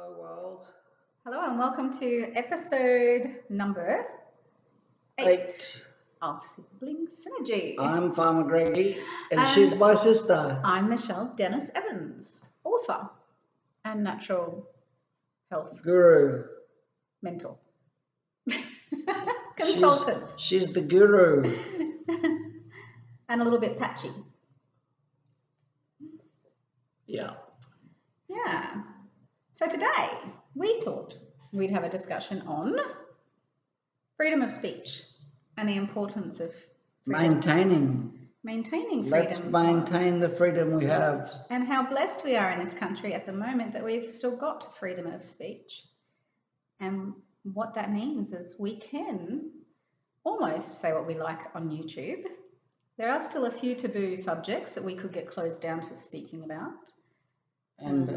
Hello, world. Hello and welcome to episode number 8 of Sibling Synergy. I'm Farmer Gregie, and she's my sister. I'm Michelle Dennis Evans, author and natural health Guru. mentor consultant. She's the guru. And a little bit patchy. Yeah. Yeah. So today we thought we'd have a discussion on freedom of speech and the importance of maintaining freedom. Let's maintain the freedom we have. And how blessed we are in this country at the moment that we've still got freedom of speech. And what that means is we can almost say what we like on YouTube. There are still a few taboo subjects that we could get closed down for speaking about. And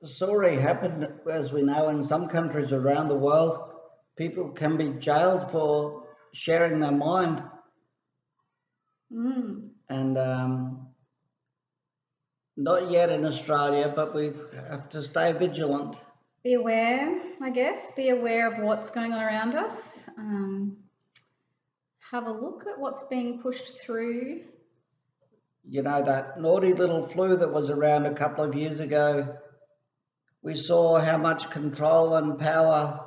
it's already happened, as we know, in some countries around the world. People can be jailed for sharing their mind. And not yet in Australia, but we have to stay vigilant. Be aware, I guess. Be aware of what's going on around us. Have a look at what's being pushed through. You know, that naughty little flu that was around a couple of years ago, we saw how much control and power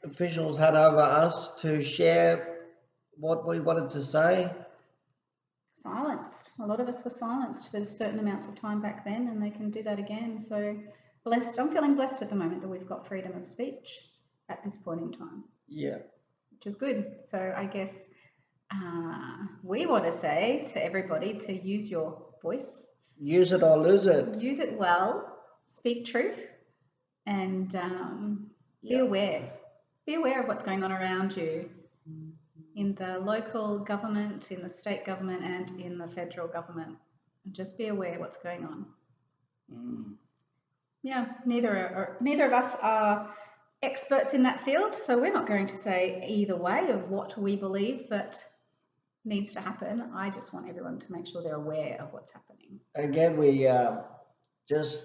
officials had over us to share what we wanted to say. Silenced. A lot of us were silenced for certain amounts of time back then, and they can do that again. So blessed. I'm feeling blessed at the moment that we've got freedom of speech at this point in time. Yeah. Which is good. So I guess we want to say to everybody to use your voice. Use it or lose it. Use it well. Speak truth. And be aware. Be aware of what's going on around you in the local government, in the state government, and in the federal government. And just be aware of what's going on. Yeah, neither of us are experts in that field, so we're not going to say either way of what we believe that needs to happen. I just want everyone to make sure they're aware of what's happening. Again, we just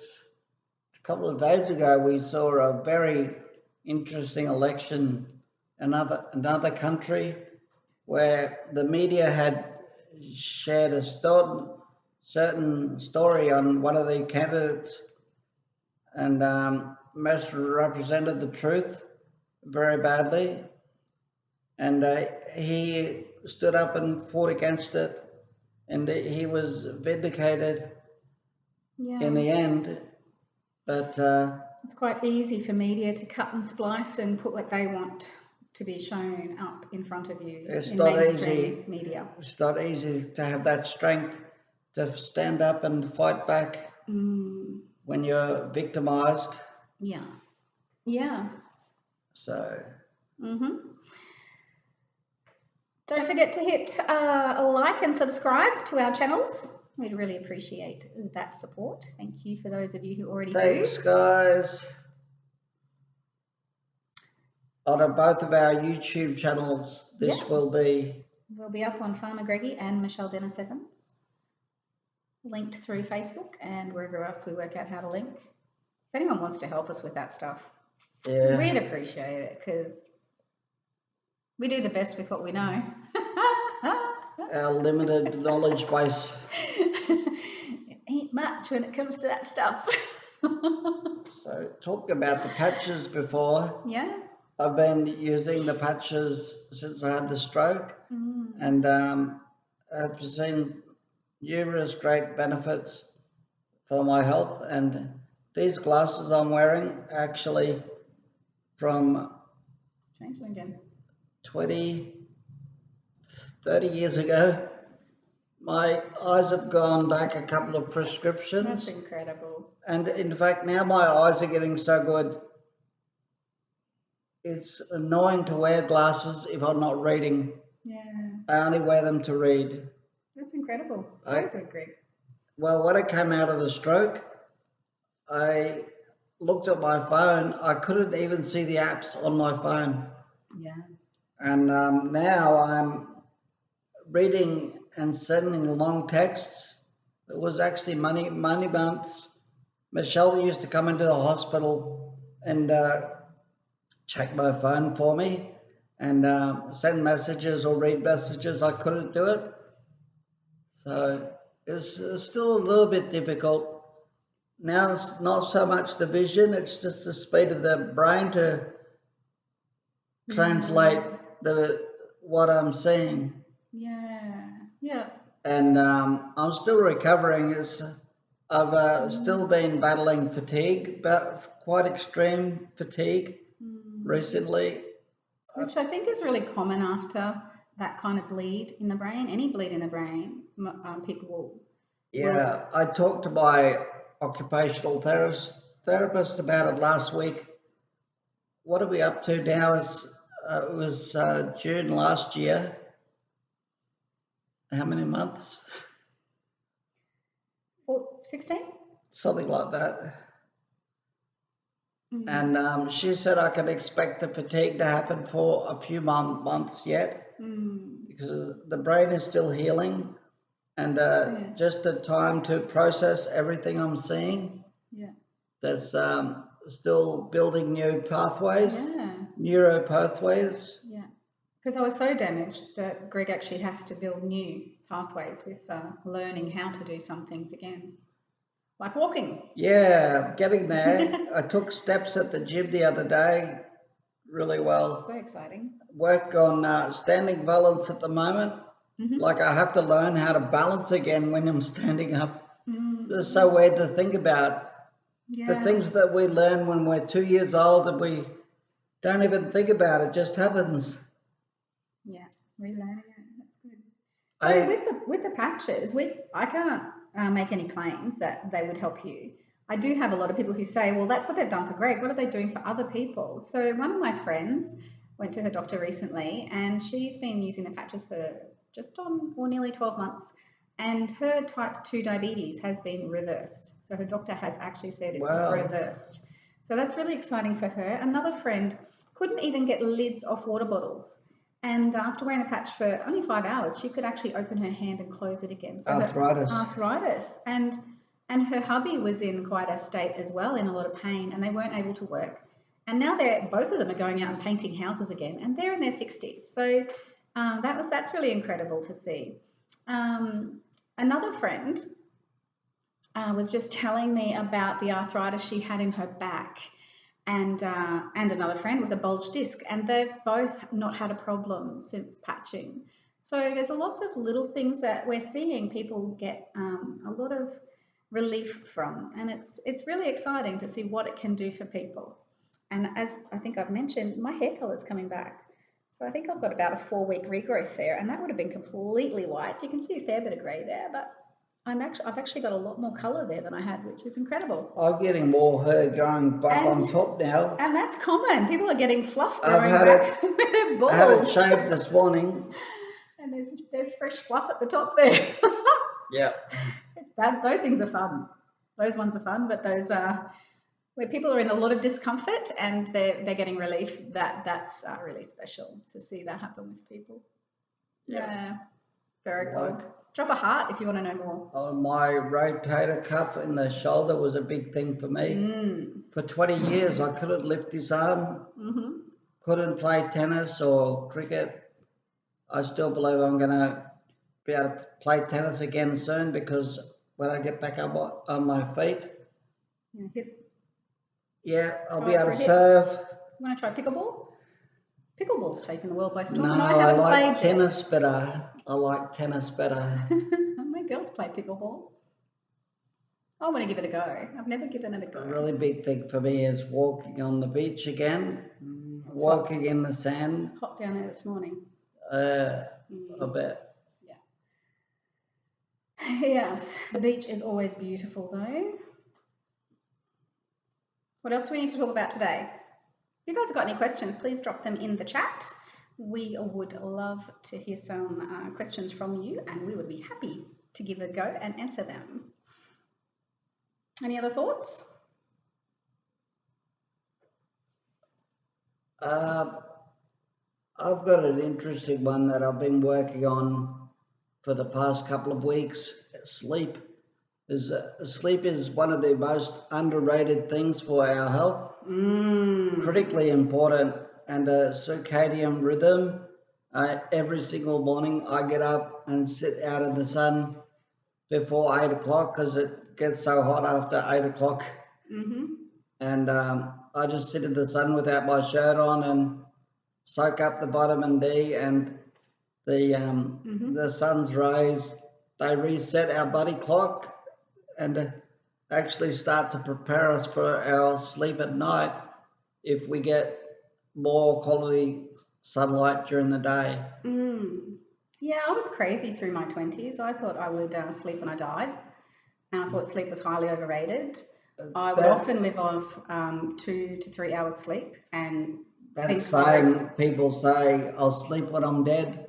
a couple of days ago, we saw a very interesting election in another country where the media had shared a certain story on one of the candidates and misrepresented the truth very badly, and he stood up and fought against it, and he was vindicated in the end. But it's quite easy for media to cut and splice and put what they want to be shown up in front of you. It's in not mainstream easy. Media. It's not easy to have that strength to stand up and fight back when you're victimized. Yeah. Yeah. So. Don't forget to hit a like and subscribe to our channels. We'd really appreciate that support. Thank you for those of you who already do. Thanks, guys. On both of our YouTube channels, this will be up on Farmer Gregie and Michelle Dennis Evans, linked through Facebook and wherever else we work out how to link. If anyone wants to help us with that stuff, we'd appreciate it, because we do the best with what we know. Our limited knowledge base. It ain't much when it comes to that stuff. So, talk about the patches before. Yeah. I've been using the patches since I had the stroke, and I've seen numerous great benefits for my health. And these glasses I'm wearing are actually from 30 years ago. My eyes have gone back a couple of prescriptions. That's incredible. And in fact, now my eyes are getting so good, it's annoying to wear glasses if I'm not reading. Yeah. I only wear them to read. That's incredible. So good, Greg. Well, when I came out of the stroke, I looked at my phone. I couldn't even see the apps on my phone. Yeah. And now I'm reading and sending long texts. It was actually many months Michelle used to come into the hospital and check my phone for me and send messages or read messages. I couldn't do it. So it's still a little bit difficult. Now it's not so much the vision, it's just the speed of the brain to translate what I'm seeing. Yeah. And I'm still recovering. I've still been battling fatigue, but quite extreme fatigue recently. Which I think is really common after that kind of bleed in the brain. Any bleed in the brain, people will. Yeah, I talked to my occupational therapist about it last week. What are we up to now? It was June last year. How many months? 16? Something like that. And she said I can expect the fatigue to happen for a few months yet because the brain is still healing and just the time to process everything I'm seeing. Yeah. There's still building new pathways, neuro pathways. Yeah, because I was so damaged that Greg actually has to build new pathways with learning how to do some things again. Like walking. Yeah, getting there. I took steps at the gym the other day really well. So exciting. Work on standing balance at the moment. Like I have to learn how to balance again when I'm standing up. It's so weird to think about. The things that we learn when we're 2 years old and we don't even think about it, just happens. Yeah, relearning it. That's good. So with the patches, I can't make any claims that they would help you. I do have a lot of people who say, well, that's what they've done for Greg. What are they doing for other people? So one of my friends went to her doctor recently and she's been using the patches for just on or nearly 12 months. And her type 2 diabetes has been reversed. So her doctor has actually said it's reversed. So that's really exciting for her. Another friend couldn't even get lids off water bottles. And after wearing the patch for only 5 hours, she could actually open her hand and close it again. So arthritis. And her hubby was in quite a state as well, in a lot of pain, and they weren't able to work. And now both of them are going out and painting houses again, and they're in their 60s. So that's really incredible to see. Another friend was just telling me about the arthritis she had in her back. And another friend with a bulged disc, and they've both not had a problem since patching. So there's lots of little things that we're seeing people get a lot of relief from, and it's really exciting to see what it can do for people. And as I think I've mentioned, my hair color is coming back. So I think I've got about a 4-week regrowth there, and that would have been completely white. You can see a fair bit of grey there, but I've actually got a lot more colour there than I had, which is incredible. I'm getting more hair growing back on top now. And that's common. People are getting fluff growing back with their balls. I had it shaved this morning. And there's fresh fluff at the top there. Yeah. Those things are fun. Those ones are fun, but those are where people are in a lot of discomfort and they're getting relief. That's really special to see that happen with people. Yeah. Very cool. Drop a heart if you want to know more. My rotator cuff in the shoulder was a big thing for me. For 20 years, I couldn't lift this arm, couldn't play tennis or cricket. I still believe I'm going to be able to play tennis again soon because when I get back up on my feet, I'll be able to serve. You want to try pickleball? Pickleball's taken the world by storm. No, I like tennis better. I like tennis better. My girls play pickleball. I want to give it a go. I've never given it a go. A really big thing for me is walking on the beach again, walking in the sand. Hot down there this morning. A bit. Yeah. Yes, the beach is always beautiful though. What else do we need to talk about today? If you guys have got any questions, please drop them in the chat. We would love to hear some questions from you, and we would be happy to give a go and answer them. Any other thoughts? I've got an interesting one that I've been working on for the past couple of weeks, sleep. is sleep is one of the most underrated things for our health. Critically important, and a circadian rhythm. Every single morning I get up and sit out in the sun before 8 o'clock because it gets so hot after 8 o'clock. And I just sit in the sun without my shirt on and soak up the vitamin D, and the sun's rays, they reset our body clock and actually start to prepare us for our sleep at night if we get more quality sunlight during the day. Yeah, I was crazy through my 20s. I thought I would sleep when I died. And I thought sleep was highly overrated. I would often live off 2 to 3 hours sleep, and that's saying, people say, I'll sleep when I'm dead.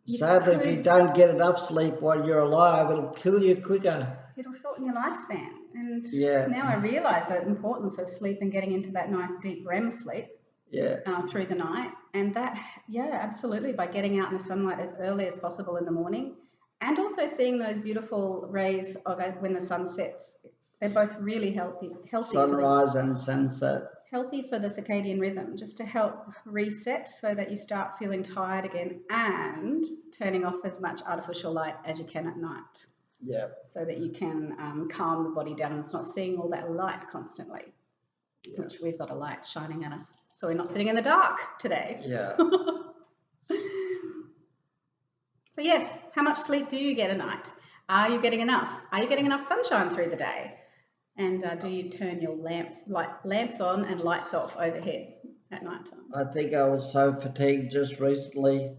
Sadly, if you don't get enough sleep while you're alive, it'll kill you quicker. It'll shorten your lifespan. And now I realise the importance of sleep and getting into that nice deep REM sleep through the night. And that, absolutely, by getting out in the sunlight as early as possible in the morning, and also seeing those beautiful rays of it when the sun sets. They're both really healthy. Sunrise and sunset. Healthy for the circadian rhythm, just to help reset so that you start feeling tired again, and turning off as much artificial light as you can at night. Yeah. So that you can calm the body down and it's not seeing all that light constantly, which we've got a light shining at us. So we're not sitting in the dark today. Yeah. So yes, how much sleep do you get a night? Are you getting enough? Are you getting enough sunshine through the day? And do you turn your lamps on and lights off overhead at night time? I think I was so fatigued just recently.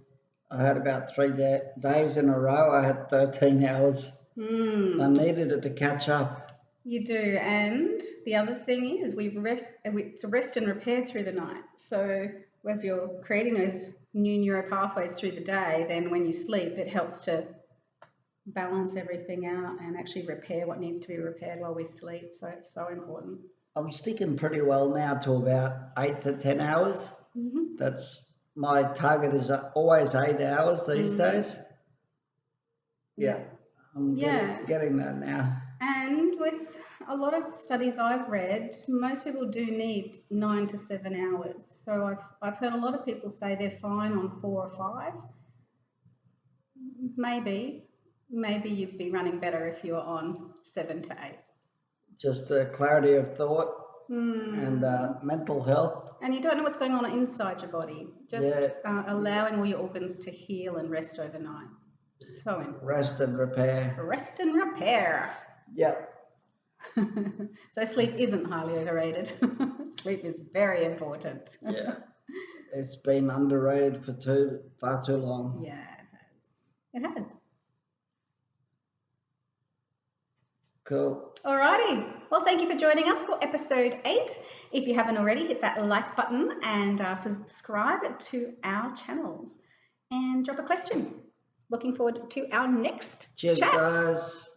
I had about 3 days in a row. I had 13 hours. I needed it to catch up. You do. And the other thing is it's a rest and repair through the night. So as you're creating those new neural pathways through the day, then when you sleep, it helps to balance everything out and actually repair what needs to be repaired while we sleep. So it's so important. I'm sticking pretty well now to about 8 to 10 hours. That's my target, is always 8 hours these days. I'm getting that now. And with a lot of studies I've read, most people do need 9 to 7 hours. So I've heard a lot of people say they're fine on 4 or 5. Maybe you'd be running better if you were on 7 to 8. Just a clarity of thought and mental health. And you don't know what's going on inside your body. Just allowing all your organs to heal and rest overnight. So important. Rest and repair. Rest and repair. Yep. So sleep isn't highly overrated. Sleep is very important. Yeah. It's been underrated for far too long. Yeah, it has. Cool. Alrighty. Well, thank you for joining us for episode 8. If you haven't already, hit that like button and subscribe to our channels and drop a question. Looking forward to our next Cheers, chat. guys.